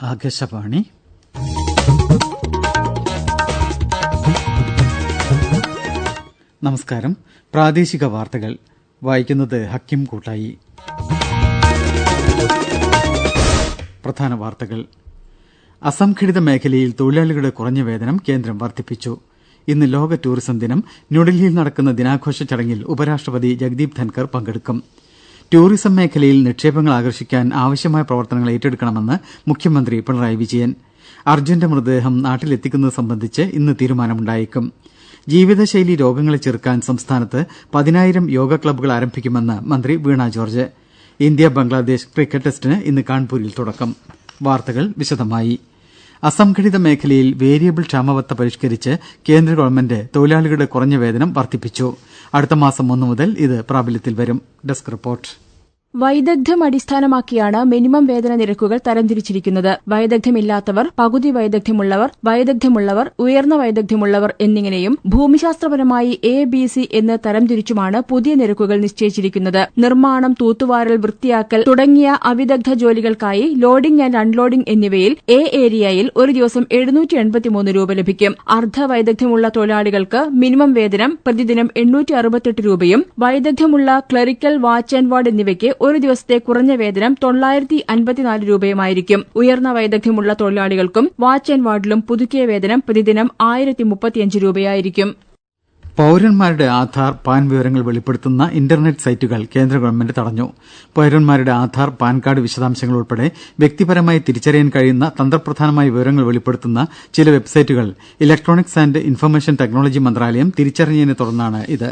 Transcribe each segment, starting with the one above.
ആകാശവാണി. നമസ്കാരം. പ്രാദേശിക വാർത്തകൾ വായിക്കുന്നത് ഹക്കിം കൂട്ടായി. പ്രധാന വാർത്തകൾ. അസംഘടിത മേഖലയിൽ തൊഴിലാളികളുടെ കുറഞ്ഞ വേതനം കേന്ദ്രം വർദ്ധിപ്പിച്ചു. ഇന്ന് ലോക ടൂറിസം ദിനം. ന്യൂഡൽഹിയിൽ നടക്കുന്ന ദിനാഘോഷ ചടങ്ങിൽ ഉപരാഷ്ട്രപതി ജഗ്ദീപ് ധൻകർ പങ്കെടുക്കും. ടൂറിസം മേഖലയിൽ നിക്ഷേപങ്ങൾ ആകർഷിക്കാൻ ആവശ്യമായ പ്രവർത്തനങ്ങൾ ഏറ്റെടുക്കണമെന്ന് മുഖ്യമന്ത്രി പിണറായി വിജയൻ. അർജുന്റെ മൃതദേഹം നാട്ടിലെത്തിക്കുന്നത് സംബന്ധിച്ച് ഇന്ന് തീരുമാനമുണ്ടായേക്കും. ജീവിതശൈലി രോഗങ്ങളെ ചെറുക്കാൻ സംസ്ഥാനത്ത് 10,000 യോഗ ക്ലബ്ബുകൾ ആരംഭിക്കുമെന്ന് മന്ത്രി വീണ ജോർജ്. ഇന്ത്യ ബംഗ്ലാദേശ് ക്രിക്കറ്റ് ടെസ്റ്റിന് ഇന്ന് കാൺപൂരിൽ തുടക്കം. വാർത്തകൾ വിശദമായി. അസംഘടിത മേഖലയിൽ വേരിയബിൾ ക്ഷാമബത്ത പരിഷ്കരിച്ച് കേന്ദ്ര ഗവൺമെന്റ് തൊഴിലാളികളുടെ കുറഞ്ഞ വേതനം വർദ്ധിപ്പിച്ചു. അടുത്ത മാസം 1 മുതൽ ഇത് പ്രാബല്യത്തിൽ വരും. Desk report. വൈദഗ്ധ്യം അടിസ്ഥാനമാക്കിയാണ് മിനിമം വേതന നിരക്കുകൾ തരംതിരിച്ചിരിക്കുന്നത്. വൈദഗ്ധ്യമില്ലാത്തവർ, പകുതി വൈദഗ്ധ്യമുള്ളവർ, ഉയർന്ന വൈദഗ്ധ്യമുള്ളവർ എന്നിങ്ങനെയും ഭൂമിശാസ്ത്രപരമായി A-B-C എന്ന് തരംതിരിച്ചുമാണ് പുതിയ നിരക്കുകൾ നിശ്ചയിച്ചിരിക്കുന്നത്. നിർമ്മാണം, തൂത്തുവാരൽ, വൃത്തിയാക്കൽ തുടങ്ങിയ അവിദഗ്ധ ജോലികൾക്കായി ലോഡിംഗ് ആൻഡ് അൺലോഡിംഗ് എന്നിവയിൽ A ഏരിയയിൽ ഒരു ദിവസം 783 രൂപ ലഭിക്കും. അർദ്ധ വൈദഗ്ധ്യമുള്ള തൊഴിലാളികൾക്ക് മിനിമം വേതനം പ്രതിദിനം 868 രൂപയും വൈദഗ്ധ്യമുള്ള ക്ലറിക്കൽ, വാച്ച് ആൻഡ് വാർഡ് എന്നിവയ്ക്ക് ഒരു ദിവസത്തെ കുറഞ്ഞ വേതനം 954 രൂപയുമായിരിക്കും. ഉയർന്ന വൈദഗ്ധ്യമുള്ള തൊഴിലാളികൾക്കും വാച്ച് ആൻഡ് വാർഡിലും പുതുക്കിയ വേതനം പ്രതിദിനം 1035 രൂപയായിരിക്കും. പൌരന്മാരുടെ ആധാർ, പാൻ വിവരങ്ങൾ വെളിപ്പെടുത്തുന്ന ഇന്റർനെറ്റ് സൈറ്റുകൾ കേന്ദ്ര ഗവൺമെന്റ് തടഞ്ഞു. പൌരന്മാരുടെ ആധാർ, പാൻ കാർഡ് വിശദാംശങ്ങൾ ഉൾപ്പെടെ വ്യക്തിപരമായി തിരിച്ചറിയാൻ കഴിയുന്ന തന്ത്രപ്രധാനമായ വിവരങ്ങൾ വെളിപ്പെടുത്തുന്ന ചില വെബ്സൈറ്റുകൾ ഇലക്ട്രോണിക്സ് ആന്റ് ഇൻഫർമേഷൻ ടെക്നോളജി മന്ത്രാലയം തിരിച്ചറിഞ്ഞതിനെ തുടർന്നാണ് ഇത്.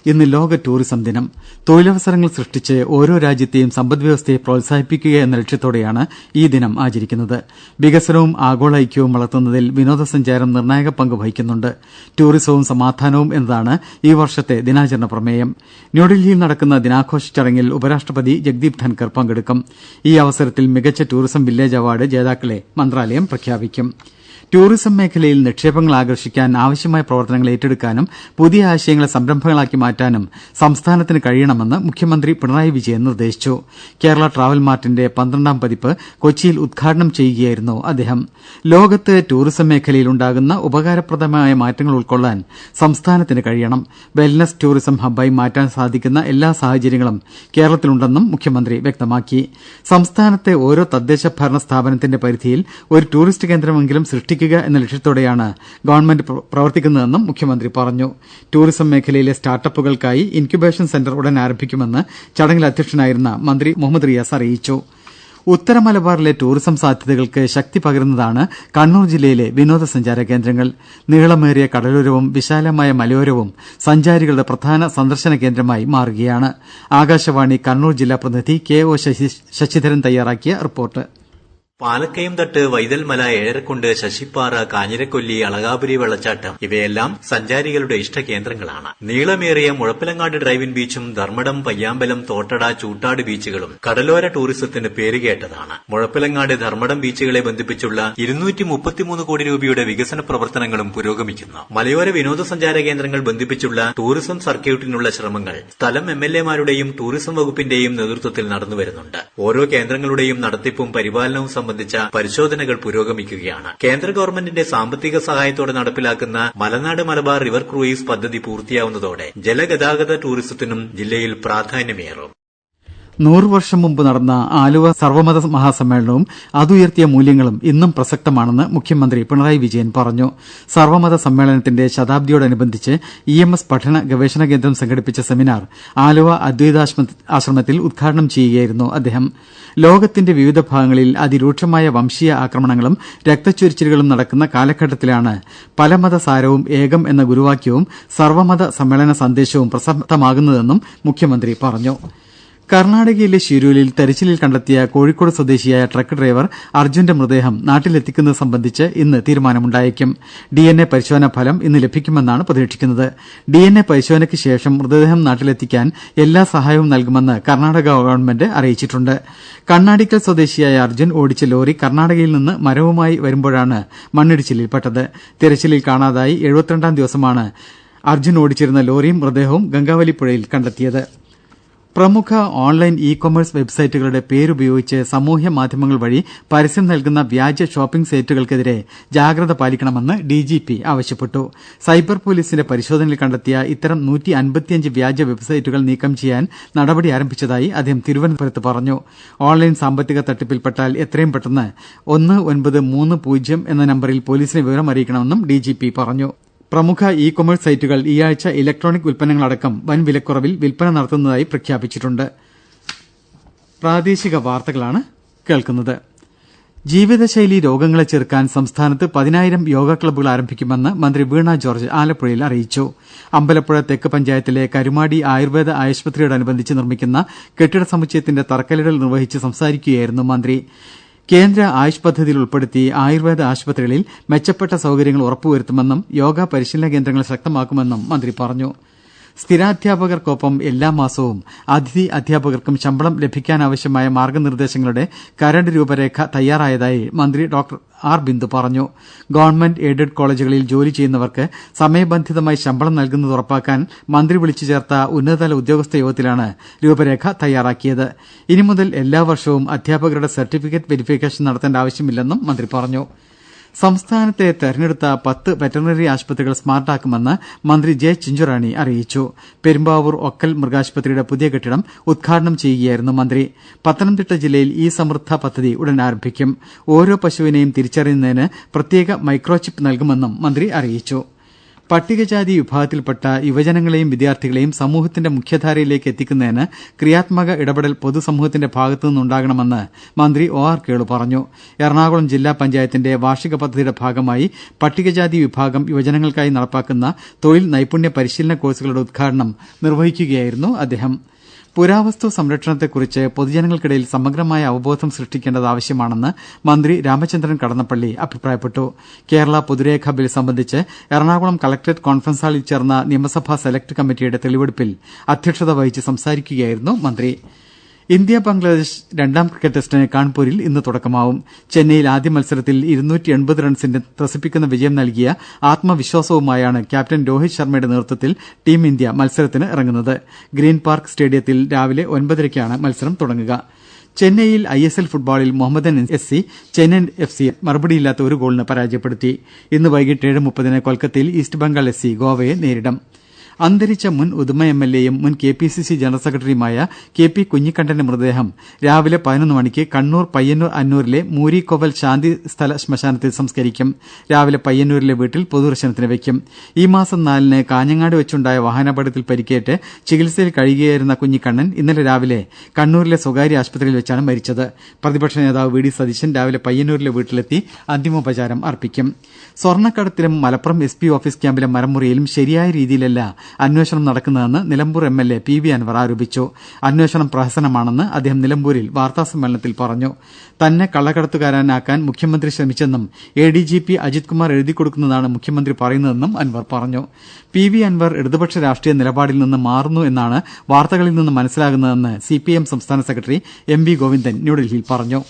ഇന്ന് ലോക ടൂറിസം ദിനം. തൊഴിലവസരങ്ങൾ സൃഷ്ടിച്ച് ഓരോ രാജ്യത്തെയും സമ്പദ്വ്യവസ്ഥയെ പ്രോത്സാഹിപ്പിക്കുക എന്ന ലക്ഷ്യത്തോടെയാണ് ഈ ദിനം ആചരിക്കുന്നത്. വികസനവും ആഗോള ഐക്യവും വളർത്തുന്നതിൽ വിനോദസഞ്ചാരം നിർണായക പങ്ക് വഹിക്കുന്നുണ്ട്. ടൂറിസവും സമാധാനവും എന്നതാണ് ഈ വർഷത്തെ ദിനാചരണ പ്രമേയം. ന്യൂഡൽഹിയിൽ നടക്കുന്ന ദിനാഘോഷ ചടങ്ങിൽ ഉപരാഷ്ട്രപതി ജഗ്ദീപ് ധൻകർ പങ്കെടുക്കും. ഈ അവസരത്തിൽ മികച്ച ടൂറിസം വില്ലേജ് അവാർഡ് ജേതാക്കളെ മന്ത്രാലയം പ്രഖ്യാപിക്കും. ടൂറിസം മേഖലയിൽ നിക്ഷേപങ്ങൾ ആകർഷിക്കാൻ ആവശ്യമായ പ്രവർത്തനങ്ങൾ ഏറ്റെടുക്കാനും പുതിയ ആശയങ്ങളെ സംരംഭങ്ങളാക്കി മാറ്റാനും സംസ്ഥാനത്തിന് കഴിയണമെന്ന് മുഖ്യമന്ത്രി പിണറായി വിജയൻ നിർദ്ദേശിച്ചു. കേരള ട്രാവൽ മാർട്ടിന്റെ 12ാം പതിപ്പ് കൊച്ചിയിൽ ഉദ്ഘാടനം ചെയ്യുകയായിരുന്നു അദ്ദേഹം. ലോകത്ത് ടൂറിസം മേഖലയിൽ ഉണ്ടാകുന്ന ഉപകാരപ്രദമായ മാറ്റങ്ങൾ ഉൾക്കൊള്ളാൻ സംസ്ഥാനത്തിന് കഴിയണം. വെൽനസ് ടൂറിസം ഹബ്ബായി മാറ്റാൻ സാധിക്കുന്ന എല്ലാ സാഹചര്യങ്ങളും കേരളത്തിലുണ്ടെന്നും മുഖ്യമന്ത്രി വ്യക്തമാക്കി. സംസ്ഥാനത്തെ ഓരോ തദ്ദേശ ഭരണ സ്ഥാപനത്തിന്റെ പരിധിയിൽ ഒരു ടൂറിസ്റ്റ് കേന്ദ്രമെങ്കിലും സൃഷ്ടിക്കുക എന്ന ലക്ഷ്യത്തോടെയാണ് ഗവൺമെന്റ് പ്രവർത്തിക്കുന്നതെന്നും മുഖ്യമന്ത്രി പറഞ്ഞു. ടൂറിസം മേഖലയിലെ സ്റ്റാർട്ടപ്പുകൾക്കായി ഇൻക്യുബേഷൻ സെന്റർ ഉടൻ ആരംഭിക്കുമെന്ന് ചടങ്ങിൽ അധ്യക്ഷനായിരുന്ന മന്ത്രി മുഹമ്മദ് റിയാസ് അറിയിച്ചു. ഉത്തര മലബാറിലെ ടൂറിസം സാധ്യതകൾക്ക് ശക്തി പകരുന്നതാണ് കണ്ണൂർ ജില്ലയിലെ വിനോദസഞ്ചാര കേന്ദ്രങ്ങൾ. നീളമേറിയ കടലോരവും വിശാലമായ മലയോരവും സഞ്ചാരികളുടെ പ്രധാന സന്ദർശന കേന്ദ്രമായി മാറുകയാണ്. ആകാശവാണി കണ്ണൂർ ജില്ലാ പ്രതിനിധി KO ശശിധരൻ തയ്യാറാക്കിയ റിപ്പോർട്ട്. പാലക്കയം തട്ട്, വൈതൽമല, ഏഴരക്കുണ്ട്, ശശിപ്പാറ, കാഞ്ഞിരക്കൊല്ലി, അളകാപുരി വെള്ളച്ചാട്ടം ഇവയെല്ലാം സഞ്ചാരികളുടെ ഇഷ്ടകേന്ദ്രങ്ങളാണ്. നീളമേറിയ മുഴപ്പിലങ്ങാട് ഡ്രൈവിൻ ബീച്ചും ധർമ്മടം, പയ്യാമ്പലം, തോട്ടട, ചൂട്ടാട് ബീച്ചുകളും കടലോര ടൂറിസത്തിന് പേരുകേട്ടതാണ്. മുഴപ്പിലങ്ങാട്, ധർമ്മടം ബീച്ചുകളെ ബന്ധിപ്പിച്ചുള്ള 233 കോടി രൂപയുടെ വികസന പ്രവർത്തനങ്ങളും പുരോഗമിക്കുന്നു. മലയോര വിനോദസഞ്ചാര കേന്ദ്രങ്ങൾ ബന്ധിപ്പിച്ചുള്ള ടൂറിസം സർക്യൂട്ടിനുള്ള ശ്രമങ്ങൾ സ്ഥലം MLA-മാരുടെയും ടൂറിസം വകുപ്പിന്റെയും നേതൃത്വത്തിൽ നടന്നുവരുന്നുണ്ട്. ഓരോ കേന്ദ്രങ്ങളുടെയും നടത്തിപ്പും പരിപാലനവും സംബന്ധിച്ച പരിശോധനകൾ പുരോഗമിക്കുകയാണ്. കേന്ദ്ര ഗവൺമെന്റിന്റെ സാമ്പത്തിക സഹായത്തോടെ നടപ്പിലാക്കുന്ന മലനാട് മലബാർ റിവർ ക്രൂയിസ് പദ്ധതി പൂർത്തിയാവുന്നതോടെ ജലഗതാഗത ടൂറിസത്തിനും ജില്ലയിൽ പ്രാധാന്യമേറും. 100 വർഷം മുമ്പ് നടന്ന ആലുവ സർവമത മഹാസമ്മേളനവും അതുയർത്തിയ മൂല്യങ്ങളും ഇന്നും പ്രസക്തമാണെന്ന് മുഖ്യമന്ത്രി പിണറായി വിജയൻ പറഞ്ഞു. സർവമത സമ്മേളനത്തിന്റെ ശതാബ്ദിയോടനുബന്ധിച്ച് EMS പഠന ഗവേഷണ കേന്ദ്രം സംഘടിപ്പിച്ച സെമിനാർ ആലുവ അദ്വൈതാശ്രമത്തിൽ ഉദ്ഘാടനം ചെയ്യുകയായിരുന്നു അദ്ദേഹം. ലോകത്തിന്റെ വിവിധ ഭാഗങ്ങളിൽ അതിരൂക്ഷമായ വംശീയ ആക്രമണങ്ങളും രക്തച്ചൊരിച്ചിലുകളും നടക്കുന്ന കാലഘട്ടത്തിലാണ് പലമതസാരവും ഏകം എന്ന ഗുരുവാക്യവും സർവമത സമ്മേളന സന്ദേശവും പ്രസക്തമാകുന്നതെന്നും മുഖ്യമന്ത്രി പറഞ്ഞു. കർണാടകയിലെ ഷിരൂരിൽ തെരച്ചിലിൽ കണ്ടെത്തിയ കോഴിക്കോട് സ്വദേശിയായ ട്രക്ക് ഡ്രൈവർ അർജുന്റെ മൃതദേഹം നാട്ടിലെത്തിക്കുന്നത് സംബന്ധിച്ച് ഇന്ന് തീരുമാനമുണ്ടായേക്കും. DNA പരിശോധനാ ഫലം ഇന്ന് ലഭിക്കുമെന്നാണ് പ്രതീക്ഷിക്കുന്നത്. DNA പരിശോധനയ്ക്ക് ശേഷം മൃതദേഹം നാട്ടിലെത്തിക്കാൻ എല്ലാ സഹായവും നൽകുമെന്ന് കർണാടക ഗവൺമെന്റ് അറിയിച്ചിട്ടുണ്ട്. കണ്ണാടിക്കൽ സ്വദേശിയായ അർജുൻ ഓടിച്ച ലോറി കർണാടകയിൽ നിന്ന് മരവുമായി വരുമ്പോഴാണ് മണ്ണിടിച്ചിലിൽപ്പെട്ടത്. തിരച്ചിലിൽ കാണാതായി 72ാം ദിവസമാണ് അർജുൻ ഓടിച്ചിരുന്ന ലോറിയും മൃതദേഹവും ഗംഗാവലി പുഴയിൽ കണ്ടെത്തിയത്. പ്രമുഖ ഓൺലൈൻ ഇ-കൊമേഴ്സ് വെബ്സൈറ്റുകളുടെ പേരുപയോഗിച്ച് സാമൂഹ്യ മാധ്യമങ്ങൾ വഴി പരസ്യം നൽകുന്ന വ്യാജ ഷോപ്പിംഗ് സൈറ്റുകൾക്കെതിരെ ജാഗ്രത പാലിക്കണമെന്ന് ഡിജിപി ആവശ്യപ്പെട്ടു. സൈബർ പോലീസിന്റെ പരിശോധനയിൽ കണ്ടെത്തിയ ഇത്തരം 155 വ്യാജ വെബ്സൈറ്റുകൾ നീക്കം ചെയ്യാൻ നടപടി ആരംഭിച്ചതായി അദ്ദേഹം തിരുവനന്തപുരത്ത് പറഞ്ഞു. ഓൺലൈൻ സാമ്പത്തിക തട്ടിപ്പിൽപ്പെട്ടാൽ എത്രയും പെട്ടെന്ന് 1930 എന്ന നമ്പറിൽ പോലീസിനെ വിവരം അറിയിക്കണമെന്നും ഡിജിപി പറഞ്ഞു. പ്രമുഖ ഇ-കൊമേഴ്സ് സൈറ്റുകൾ ഈ ആഴ്ച ഇലക്ട്രോണിക് ഉൽപ്പന്നങ്ങളടക്കം വൻ വിലക്കുറവിൽ വിൽപ്പന നടത്തുന്നതായി പ്രഖ്യാപിച്ചിട്ടുണ്ട്. പ്രാദേശിക വാർത്തകളാണ് കേൾക്കുന്നത്. ജീവിതശൈലി രോഗങ്ങളെ ചെറുക്കാൻ സംസ്ഥാനത്ത് 10,000 യോഗ ക്ലബ്ബുകൾ ആരംഭിക്കുമെന്ന് മന്ത്രി വീണ ജോർജ് ആലപ്പുഴയിൽ അറിയിച്ചു. അമ്പലപ്പുഴ തെക്ക് പഞ്ചായത്തിലെ കരുമാടി ആയുർവേദ ആശുപത്രിയോടനുബന്ധിച്ച് നിർമ്മിക്കുന്ന കെട്ടിട സമുച്ചയത്തിന്റെ തറക്കല്ലിടൽ നിർവഹിച്ച് സംസാരിക്കുകയായിരുന്നു മന്ത്രി. കേന്ദ്ര ആയുഷ് പദ്ധതിയിൽ ഉൾപ്പെടുത്തി ആയുർവേദ ആശുപത്രികളിൽ മെച്ചപ്പെട്ട സൌകര്യങ്ങൾ ഉറപ്പുവരുത്തുമെന്നും യോഗ പരിശീലന കേന്ദ്രങ്ങൾ ശക്തമാക്കുമെന്നും മന്ത്രി പറഞ്ഞു. സ്ഥിരാധ്യാപകർക്കൊപ്പം എല്ലാ മാസവും അതിഥി അധ്യാപകർക്കും ശമ്പളം ലഭിക്കാനാവശ്യമായ മാർഗനിർദ്ദേശങ്ങളുടെ കരട് രൂപരേഖ തയ്യാറായതായി മന്ത്രി ഡോക്ടർ ആർ ബിന്ദു പറഞ്ഞു. ഗവൺമെന്റ് എയ്ഡഡ് കോളേജുകളിൽ ജോലി ചെയ്യുന്നവർക്ക് സമയബന്ധിതമായി ശമ്പളം നൽകുന്നത് ഉറപ്പാക്കാൻ മന്ത്രി വിളിച്ചു ചേർത്ത ഉന്നതതല ഉദ്യോഗസ്ഥ യോഗത്തിലാണ് രൂപരേഖ തയ്യാറാക്കിയത്. ഇനി മുതൽ എല്ലാ വർഷവും അധ്യാപകരുടെ സർട്ടിഫിക്കറ്റ് വെരിഫിക്കേഷൻ നടത്തേണ്ട ആവശ്യമില്ലെന്നും മന്ത്രി പറഞ്ഞു. സംസ്ഥാനത്തെ തെരഞ്ഞെടുത്ത 10 വെറ്ററിനറി ആശുപത്രികൾ സ്മാർട്ടാക്കുമെന്ന് മന്ത്രി ജെ ചിഞ്ചുറാണി അറിയിച്ചു. പെരുമ്പാവൂർ ഒക്കൽ മൃഗാശുപത്രിയുടെ പുതിയ കെട്ടിടം ഉദ്ഘാടനം ചെയ്യുകയായിരുന്നു മന്ത്രി. പത്തനംതിട്ട ജില്ലയിൽ ഇ സമൃദ്ധ പദ്ധതി ഉടൻ ആരംഭിക്കും. ഓരോ പശുവിനെയും തിരിച്ചറിയുന്നതിന് പ്രത്യേക മൈക്രോചിപ്പ് നൽകുമെന്നും മന്ത്രി അറിയിച്ചു. പട്ടികജാതി വിഭാഗത്തിൽപ്പെട്ട യുവജനങ്ങളെയും വിദ്യാർത്ഥികളെയും സമൂഹത്തിന്റെ മുഖ്യധാരയിലേക്ക് എത്തിക്കുന്നതിന് ക്രിയാത്മക ഇടപെടൽ പൊതുസമൂഹത്തിന്റെ ഭാഗത്തുനിന്നുണ്ടാകണമെന്ന് മന്ത്രി ഒ ആർ കേളു പറഞ്ഞു. എറണാകുളം ജില്ലാ പഞ്ചായത്തിന്റെ വാർഷിക പദ്ധതിയുടെ ഭാഗമായി പട്ടികജാതി വിഭാഗം യുവജനങ്ങൾക്കായി നടപ്പാക്കുന്ന തൊഴിൽ നൈപുണ്യ പരിശീലന കോഴ്സുകളുടെ ഉദ്ഘാടനം നിർവഹിക്കുകയായിരുന്നു അദ്ദേഹം. പുരാവസ്തു സംരക്ഷണത്തെക്കുറിച്ച് പൊതുജനങ്ങൾക്കിടയിൽ സമഗ്രമായ അവബോധം സൃഷ്ടിക്കേണ്ടത് ആവശ്യമാണെന്ന് മന്ത്രി രാമചന്ദ്രൻ കടന്നപ്പള്ളി അഭിപ്രായപ്പെട്ടു. കേരള പൊതുരേഖ ബിൽ സംബന്ധിച്ച് എറണാകുളം കലക്ടറേറ്റ് കോൺഫറൻസ് ഹാളിൽ ചേർന്ന നിയമസഭാ സെലക്ട് കമ്മിറ്റിയുടെ തെളിവെടുപ്പിൽ അധ്യക്ഷത വഹിച്ച് സംസാരിക്കുകയായിരുന്നു മന്ത്രി. ഇന്ത്യ ബംഗ്ലാദേശ് രണ്ടാം ക്രിക്കറ്റ് ടെസ്റ്റിന് കാൺപൂരിൽ ഇന്ന് തുടക്കമാവും. ചെന്നൈയിൽ ആദ്യ മത്സരത്തിൽ 280 റൺസിന്റെ ത്രസിപ്പിക്കുന്ന വിജയം നൽകിയ ആത്മവിശ്വാസവുമായാണ് ക്യാപ്റ്റൻ രോഹിത് ശർമ്മയുടെ നേതൃത്വത്തിൽ ടീം ഇന്ത്യ മത്സരത്തിന് ഇറങ്ങുന്നത്. ഗ്രീൻ പാർക്ക് സ്റ്റേഡിയത്തിൽ രാവിലെ 9:30 മത്സരം തുടങ്ങുക. ചെന്നൈയിൽ ISL ഫുട്ബോളിൽ മുഹമ്മദൻ SC ചെന്നൈയിൻ FC മറുപടിയില്ലാത്ത ഒരു ഗോളിന് പരാജയപ്പെടുത്തി. ഇന്ന് വൈകിട്ട് 7:30 കൊൽക്കത്തയിൽ ഈസ്റ്റ് ബംഗാൾ SC ഗോവയെ നേരിടും. അന്തരിച്ച മുൻ ഉദുമ MLAയും മുൻ KPCC ജനറൽ സെക്രട്ടറിയുമായ KP കുഞ്ഞിക്കണ്ണന്റെ മൃതദേഹം രാവിലെ 11 മണിക്ക് കണ്ണൂർ പയ്യന്നൂർ അന്നൂരിലെ മൂരിക്കൊവൽ ശാന്തി സ്ഥല ശ്മശാനത്തിൽ സംസ്കരിക്കും. രാവിലെ പയ്യന്നൂരിലെ വീട്ടിൽ പൊതുദർശനത്തിന് വയ്ക്കും. ഈ മാസം 4-ന് കാഞ്ഞങ്ങാട് വെച്ചുണ്ടായ വാഹനാപകടത്തിൽ പരിക്കേറ്റ് ചികിത്സയിൽ കഴിയുകയായിരുന്ന കുഞ്ഞിക്കണ്ണൻ ഇന്നലെ രാവിലെ കണ്ണൂരിലെ സ്വകാര്യ ആശുപത്രിയിൽ വെച്ചാണ് മരിച്ചത്. പ്രതിപക്ഷ നേതാവ് VD സതീശൻ രാവിലെ പയ്യന്നൂരിലെ വീട്ടിലെത്തി അന്തിമോപചാരം അർപ്പിക്കും. സ്വർണ്ണക്കടത്തിലും മലപ്പുറം SP ഓഫീസ് ക്യാമ്പിലെ മരമുറിയിലും ശരിയായ രീതിയിലല്ല അന്വേഷണം നടക്കുന്നതെന്ന് നിലമ്പൂർ MLA PV അൻവർ ആരോപിച്ചു. അന്വേഷണം പ്രഹസനമാണെന്ന് അദ്ദേഹം നിലമ്പൂരിൽ വാർത്താസമ്മേളനത്തിൽ പറഞ്ഞു. തന്നെ കള്ളക്കടത്തുകാരനാക്കാൻ മുഖ്യമന്ത്രി ശ്രമിച്ചെന്നും ADGP അജിത് കുമാർ എഴുതിക്കൊടുക്കുന്നതാണ് മുഖ്യമന്ത്രി പറയുന്നതെന്നും അൻവർ പറഞ്ഞു. PV അൻവർ ഇടതുപക്ഷ രാഷ്ട്രീയ നിലപാടിൽ നിന്ന് മാറുന്നു എന്നാണ് വാർത്തകളിൽ നിന്ന് മനസ്സിലാകുന്നതെന്ന് CPM സംസ്ഥാന സെക്രട്ടറി MV ഗോവിന്ദൻ ന്യൂഡൽഹിയിൽ പറഞ്ഞു.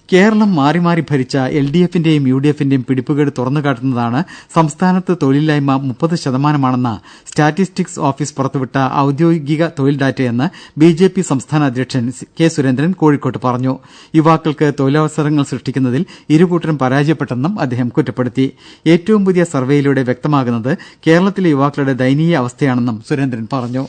കേരളം മാറി മാറി ഭരിച്ച LDFന്റെയും UDFന്റെയും പിടിപ്പുകേട് തുറന്നുകാട്ടുന്നതാണ് സംസ്ഥാനത്ത് തൊഴിലില്ലായ്മ 30% സ്റ്റാറ്റിസ്റ്റിക്സ് ഓഫീസ് പുറത്തുവിട്ട ഔദ്യോഗിക തൊഴിൽ ഡാറ്റയെന്ന് BJP സംസ്ഥാന അധ്യക്ഷൻ K സുരേന്ദ്രൻ കോഴിക്കോട്ട് പറഞ്ഞു. യുവാക്കൾക്ക് തൊഴിലവസരങ്ങൾ സൃഷ്ടിക്കുന്നതിൽ ഇരുകൂട്ടരും പരാജയപ്പെട്ടെന്നും അദ്ദേഹം കുറ്റപ്പെടുത്തി. ഏറ്റവും പുതിയ സർവേയിലൂടെ വ്യക്തമാകുന്നത് കേരളത്തിലെ യുവാക്കളുടെ ദയനീയ അവസ്ഥയാണെന്നും സുരേന്ദ്രൻ പറഞ്ഞു.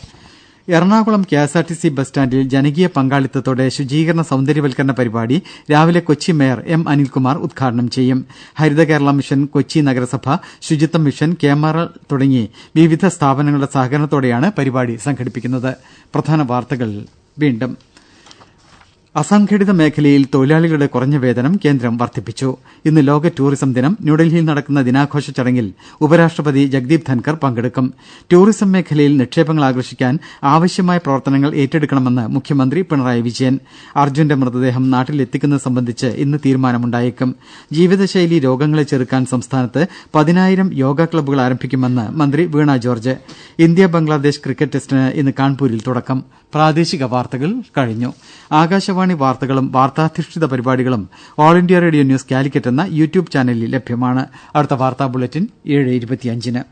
എറണാകുളം KSRTC ബസ് സ്റ്റാൻഡിൽ ജനകീയ പങ്കാളിത്തത്തോടെ ശുചീകരണ സൌന്ദര്യവൽക്കരണ പരിപാടി രാവിലെ കൊച്ചി മേയർ M അനിൽകുമാർ ഉദ്ഘാടനം ചെയ്യും. ഹരിത കേരള മിഷൻ, കൊച്ചി നഗരസഭ, ശുചിത്വ മിഷൻ, KMRL തുടങ്ങി വിവിധ സ്ഥാപനങ്ങളുടെ സഹകരണത്തോടെയാണ് പരിപാടി സംഘടിപ്പിക്കുന്നത്. പ്രധാന വാർത്തകൾ വീണ്ടും. അസംഘടിത മേഖലയിൽ തൊഴിലാളികളുടെ കുറഞ്ഞ വേതനം കേന്ദ്രം വർദ്ധിപ്പിച്ചു. ഇന്ന് ലോക ടൂറിസം ദിനം. ന്യൂഡൽഹിയിൽ നടക്കുന്ന ദിനാഘോഷ ചടങ്ങിൽ ഉപരാഷ്ട്രപതി ജഗ്ദീപ് ധൻകർ പങ്കെടുക്കും. ടൂറിസം മേഖലയിൽ നിക്ഷേപങ്ങൾ ആകർഷിക്കാൻ ആവശ്യമായ പ്രവർത്തനങ്ങൾ ഏറ്റെടുക്കണമെന്ന് മുഖ്യമന്ത്രി പിണറായി വിജയൻ. അർജുന്റെ മൃതദേഹം നാട്ടിലെത്തിക്കുന്നത് സംബന്ധിച്ച് ഇന്ന് തീരുമാനമുണ്ടായേക്കും. ജീവിതശൈലി രോഗങ്ങളെ ചെറുക്കാൻ സംസ്ഥാനത്ത് 10,000 യോഗ ക്ലബ്ബുകൾ ആരംഭിക്കുമെന്ന് മന്ത്രി വീണ ജോർജ്. ഇന്ത്യ ബംഗ്ലാദേശ് ക്രിക്കറ്റ് ടെസ്റ്റിന് ഇന്ന് കാൺപൂരിൽ തുടക്കം. പ്രാദേശിക വാർത്തകൾ കഴിഞ്ഞു. ആകാശവാണി വാർത്തകളും വാർത്താധിഷ്ഠിത പരിപാടികളും all India radio news Calicut എന്ന യൂട്യൂബ് ചാനലിൽ ലഭ്യമാണ്. അടുത്ത വാർത്താ ബുള്ളറ്റിൻ 7:25.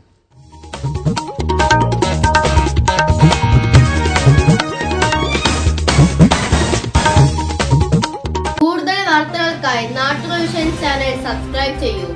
ദൂരദർശൻ ചാനൽ സബ്സ്ക്രൈബ് ചെയ്യൂ.